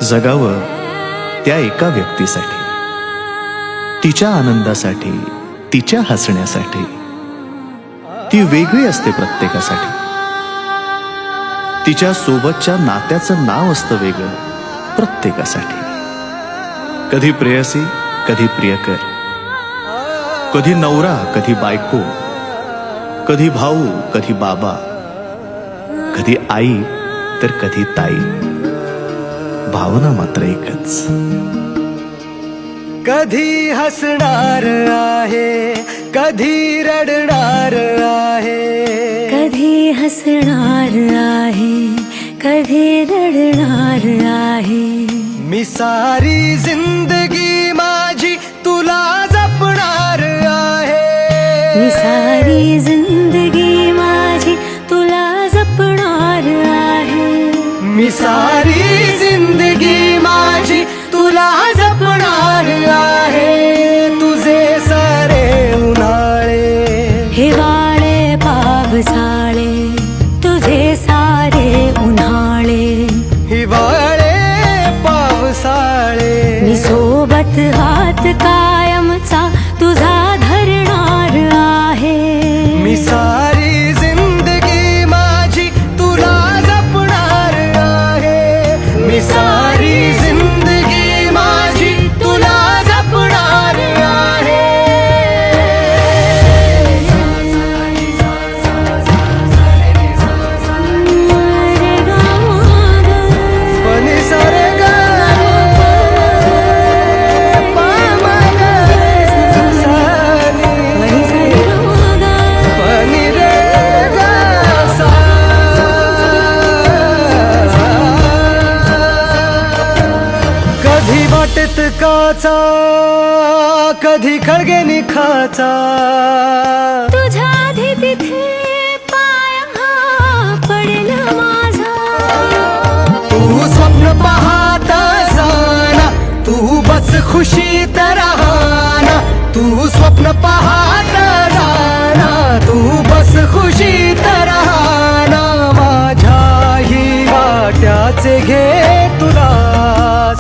जगावं त्या एका व्यक्तीसाठी, तिच्या आनंदासाठी, तिच्या हसण्यासाठी. ती वेगळी असते प्रत्येकासाठी. तिच्या सोबतच्या नात्याचं नाव असतं वेगळं प्रत्येकासाठी. कधी प्रेयसी, कधी प्रियकर, कधी नवरा, कधी बायको, कधी भाऊ, कधी बाबा, कधी आई तर कधी ताई. भावना मात्र एकच. कधी हसणार आहे, कधी रडणार आहे, कधी हसणार आहे, कधी रडणार आहे. मी सारी जिंदगी माझी तुला जपणार आहे. मी सारी जिंदगी माझी तुला जपणार आहे. मी सारी जिंदगी माझी तुला जपणार आहे. तुझे सारे उन्हाळे, हिवाळे, पावसाळे, तुझे सारे उन्हाळे, हिवाळे, पावसाळे. मी सोबत हात कायमचा तुझा धरणार आहे. मी सारी जिंदगी माझी तुला जपणार आहे. मी सारी जिंदगी माझी तुला जपणार आहे. पनी सारे गा पा मा गा सानी पनी रे गा सा. कधी वाटेत काचा, कधी खळगे निखाचा. तुझ्या आधी तिथे पाय हा पडेल माझा. तू स्वप्न पाहत जाना, तू बस खुशीत राहना. तू स्वप्न पाहत जाना, तू बस खुशीत राहना. माझ्याही वाट्याचे घे तुला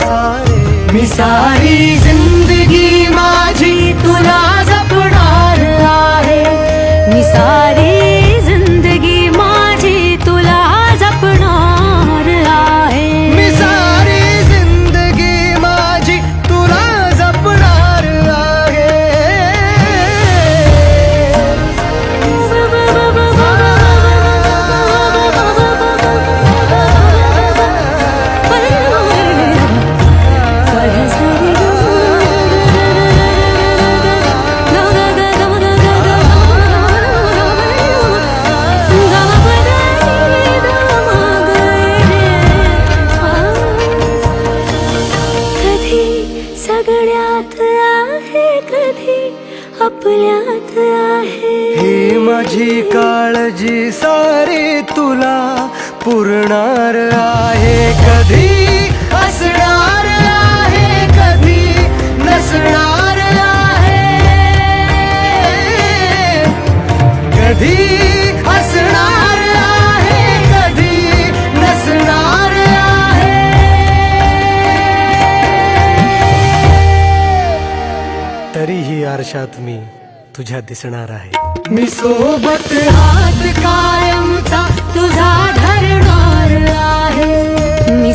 सारे. मी सारी जिंदगी माझी तुला जपणार आहे. मी सारी जिंदगी माझी तुला जपणार आहे. मी सारी जिंदगी माझी तुला जपणार आहे. कधी सगळ्यात आहे, कधी आपल्यात आहे. ही माझी काळजी सारी तुला पुरणार आहे. कधी असणार आहे, कधी नसणार आहे. कधी असणार आहे, कधी नसणार आहे. तरीही आरशात मी तुझ्या दिसणार आहे. मी सोबत हात कायमचा तुझा धरणार आहे. मी